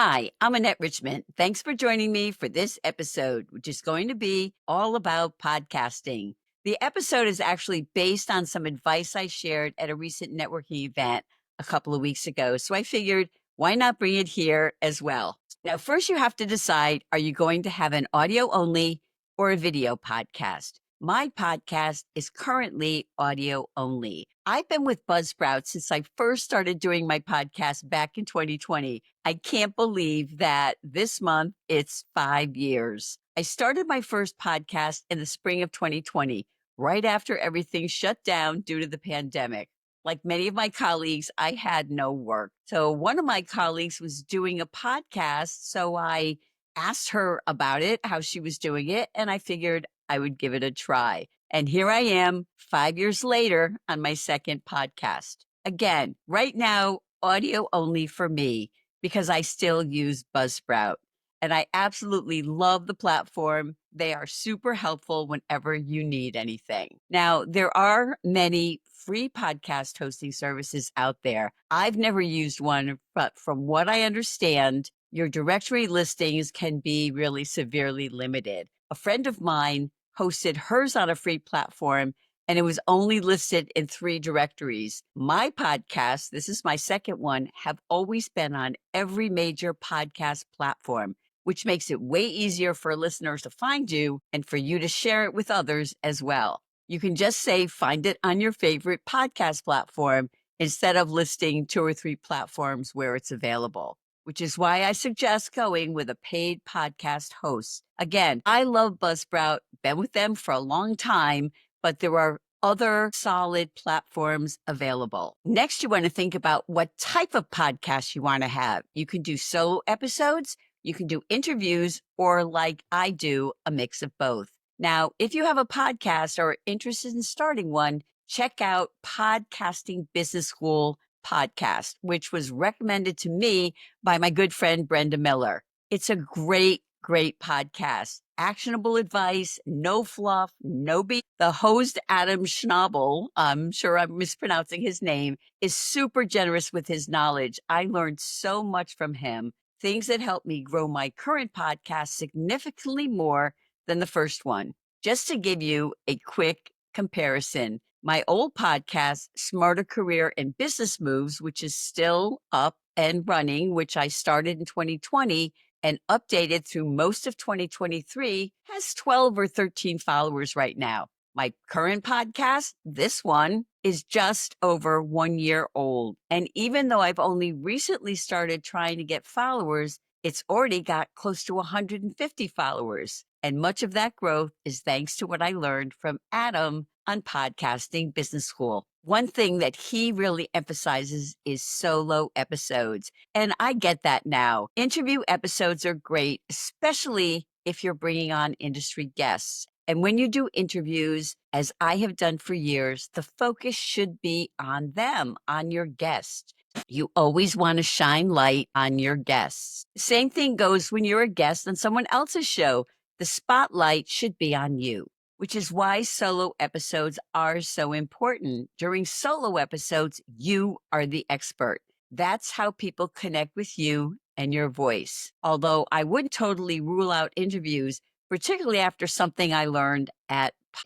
Hi, I'm Annette Richmond. Thanks for joining me for this episode, which is going to be all about podcasting. The episode is actually based on some advice I shared at a recent networking event a couple of weeks ago. So I figured, why not bring it here as well? Now, first, you have to decide, are you going to have an audio only or a video podcast? My podcast is currently audio only. I've been with Buzzsprout since I first started doing my podcast back in 2020. I can't believe that this month it's 5 years. I started my first podcast in the spring of 2020, right after everything shut down due to the pandemic. Like many of my colleagues, I had no work. So one of my colleagues was doing a podcast. So I asked her about it, how she was doing it, and I figured I would give it a try. And here I am 5 years later on my second podcast. Again, right now, audio only for me because I still use Buzzsprout. And I absolutely love the platform. They are super helpful whenever you need anything. Now, there are many free podcast hosting services out there. I've never used one, but from what I understand, your directory listings can be really severely limited. A friend of mine hosted hers on a free platform and it was only listed in 3 directories. My podcast, this is my second one, have always been on every major podcast platform, which makes it way easier for listeners to find you and for you to share it with others as well. You can just say, find it on your favorite podcast platform instead of listing 2 or 3 platforms where it's available, which is why I suggest going with a paid podcast host. Again, I love Buzzsprout, been with them for a long time, but there are other solid platforms available. Next, you want to think about what type of podcast you want to have. You can do solo episodes, you can do interviews, or like I do, a mix of both. Now, if you have a podcast or are interested in starting one, check out Podcasting Business School podcast, which was recommended to me by my good friend, Brenda Miller. It's a great podcast. Actionable advice, no fluff, no beat. The host, Adam Schnabel, I'm sure I'm mispronouncing his name, is super generous with his knowledge. I learned so much from him, things that helped me grow my current podcast significantly more than the first one. Just to give you a quick comparison, my old podcast, Smarter Career and Business Moves, which is still up and running, which I started in 2020 and updated through most of 2023, has 12 or 13 followers right now. My current podcast, this one, is just over 1 year old. And even though I've only recently started trying to get followers, it's already got close to 150 followers. And much of that growth is thanks to what I learned from Adam on Podcasting Business School. One thing that he really emphasizes is solo episodes. And I get that now. Interview episodes are great, especially if you're bringing on industry guests. And when you do interviews, as I have done for years, the focus should be on them, on your guest. You always want to shine light on your guests. Same thing goes when you're a guest on someone else's show. The spotlight should be on you, which is why solo episodes are so important. During solo episodes, you are the expert. That's how people connect with you and your voice. Although I wouldn't totally rule out interviews, particularly after something I learned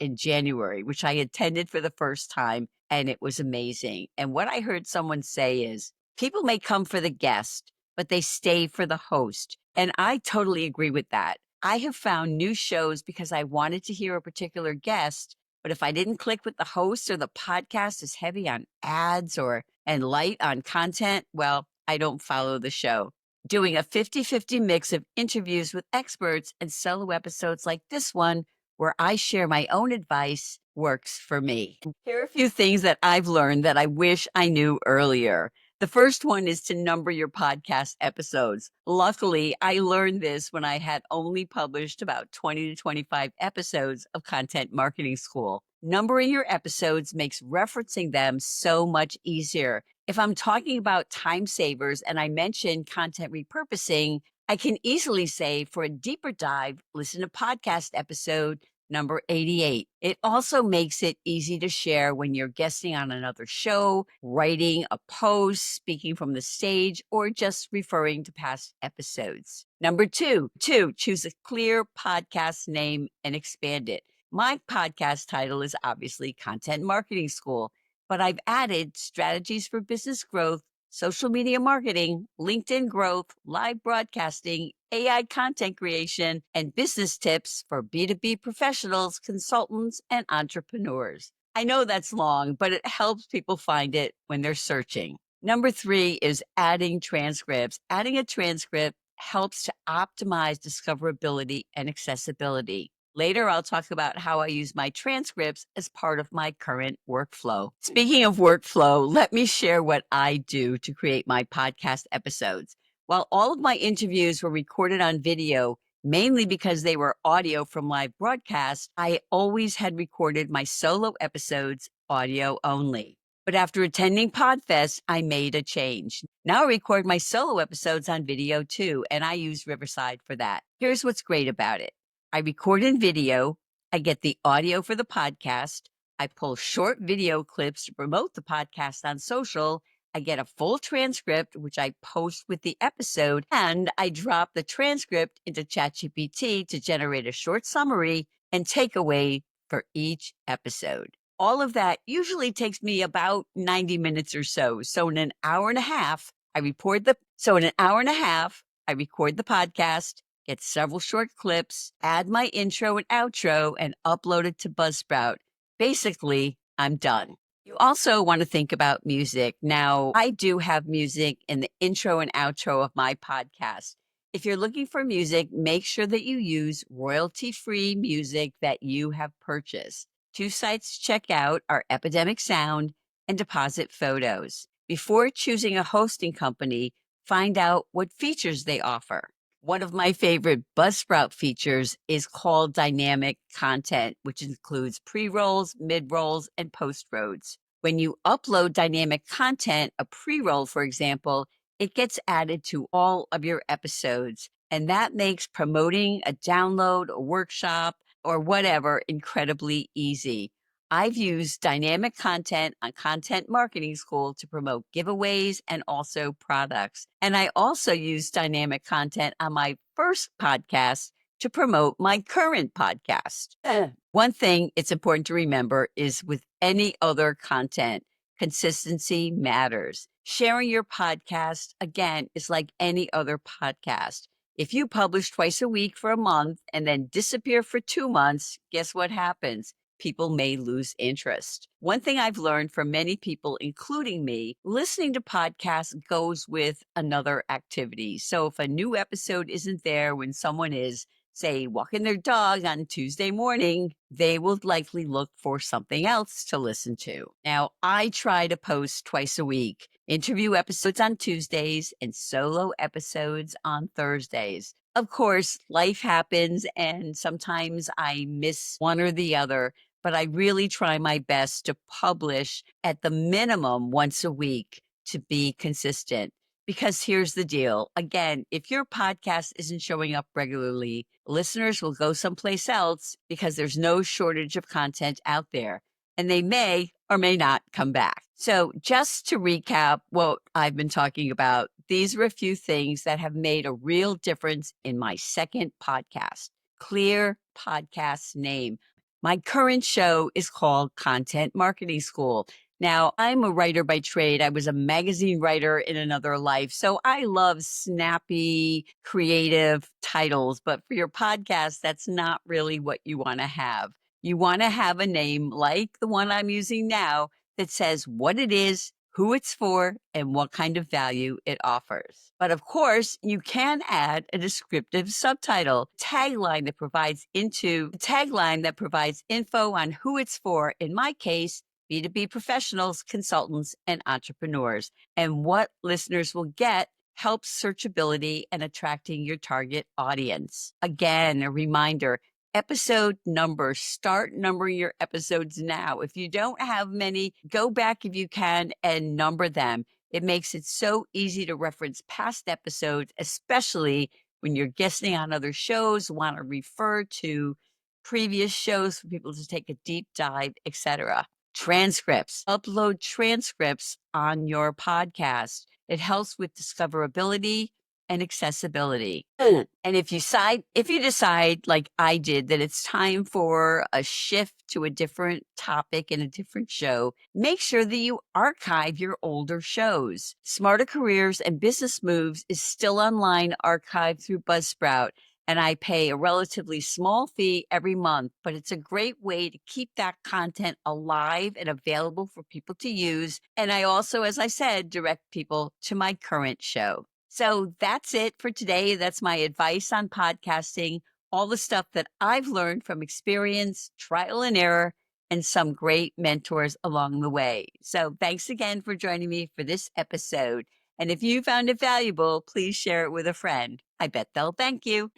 in January, which I attended for the first time, and it was amazing. And what I heard someone say is, people may come for the guest, but they stay for the host. And I totally agree with that. I have found new shows because I wanted to hear a particular guest, but if I didn't click with the host or the podcast is heavy on ads and light on content, well, I don't follow the show. Doing a 50-50 mix of interviews with experts and solo episodes like this one, where I share my own advice, works for me. Here are a few things that I've learned that I wish I knew earlier. The first one is to number your podcast episodes. Luckily, I learned this when I had only published about 20 to 25 episodes of Content Marketing School. Numbering your episodes makes referencing them so much easier. If I'm talking about time savers and I mention content repurposing, I can easily say, for a deeper dive, listen to podcast episode Number 88. It also makes it easy to share when you're guesting on another show, writing a post, speaking from the stage, or just referring to past episodes. Number two, choose a clear podcast name and expand it. My podcast title is obviously Content Marketing School, but I've added strategies for business growth, social media marketing, LinkedIn growth, live broadcasting, AI content creation, and business tips for B2B professionals, consultants, and entrepreneurs. I know that's long, but it helps people find it when they're searching. Number 3 is adding transcripts. Adding a transcript helps to optimize discoverability and accessibility. Later, I'll talk about how I use my transcripts as part of my current workflow. Speaking of workflow, let me share what I do to create my podcast episodes. While all of my interviews were recorded on video, mainly because they were audio from live broadcasts, I always had recorded my solo episodes audio only. But after attending PodFest, I made a change. Now I record my solo episodes on video too, and I use Riverside for that. Here's what's great about it. I record in video, I get the audio for the podcast, I pull short video clips to promote the podcast on social, I get a full transcript, which I post with the episode, and I drop the transcript into ChatGPT to generate a short summary and takeaway for each episode. All of that usually takes me about 90 minutes or so. So in an hour and a half, I record the podcast, get several short clips, add my intro and outro, and upload it to Buzzsprout. Basically, I'm done. You also want to think about music. Now, I do have music in the intro and outro of my podcast. If you're looking for music, make sure that you use royalty-free music that you have purchased. 2 sites to check out are Epidemic Sound and Deposit Photos. Before choosing a hosting company, find out what features they offer. One of my favorite Buzzsprout features is called dynamic content, which includes pre-rolls, mid-rolls, and post-rolls. When you upload dynamic content, a pre-roll, for example, it gets added to all of your episodes, and that makes promoting a download, a workshop, or whatever incredibly easy. I've used dynamic content on Content Marketing School to promote giveaways and also products. And I also use dynamic content on my first podcast to promote my current podcast. One thing it's important to remember is with any other content, consistency matters. Sharing your podcast, again, is like any other podcast. If you publish twice a week for a month and then disappear for 2 months, guess what happens? People may lose interest. One thing I've learned from many people, including me, listening to podcasts goes with another activity. So if a new episode isn't there when someone is, say, walking their dog on Tuesday morning, they will likely look for something else to listen to. Now, I try to post twice a week, interview episodes on Tuesdays and solo episodes on Thursdays. Of course, life happens and sometimes I miss one or the other, but I really try my best to publish at the minimum once a week to be consistent. Because here's the deal. Again, if your podcast isn't showing up regularly, listeners will go someplace else because there's no shortage of content out there, and they may or may not come back. So just to recap what I've been talking about, these are a few things that have made a real difference in my second podcast. Clear podcast name. My current show is called Content Marketing School. Now, I'm a writer by trade. I was a magazine writer in another life. So I love snappy, creative titles. But for your podcast, that's not really what you want to have. You want to have a name like the one I'm using now that says what it is, who it's for, and what kind of value it offers. But of course, you can add a descriptive subtitle, tagline that provides info on who it's for. In my case, B2B professionals, consultants, and entrepreneurs. And what listeners will get helps searchability and attracting your target audience. Again, a reminder, episode numbers. Start numbering your episodes now. If you don't have many, go back if you can and number them. It makes it so easy to reference past episodes, especially when you're guesting on other shows, want to refer to previous shows for people to take a deep dive, etc. Transcripts. Upload transcripts on your podcast. It helps with discoverability and accessibility. And if you decide like I did that it's time for a shift to a different topic in a different show, make sure that you archive your older shows. Smarter Careers and Business Moves is still online, archived through Buzzsprout, and I pay a relatively small fee every month, but it's a great way to keep that content alive and available for people to use. And I also, as I said, direct people to my current show. So that's it for today. That's my advice on podcasting, all the stuff that I've learned from experience, trial and error, and some great mentors along the way. So thanks again for joining me for this episode. And if you found it valuable, please share it with a friend. I bet they'll thank you.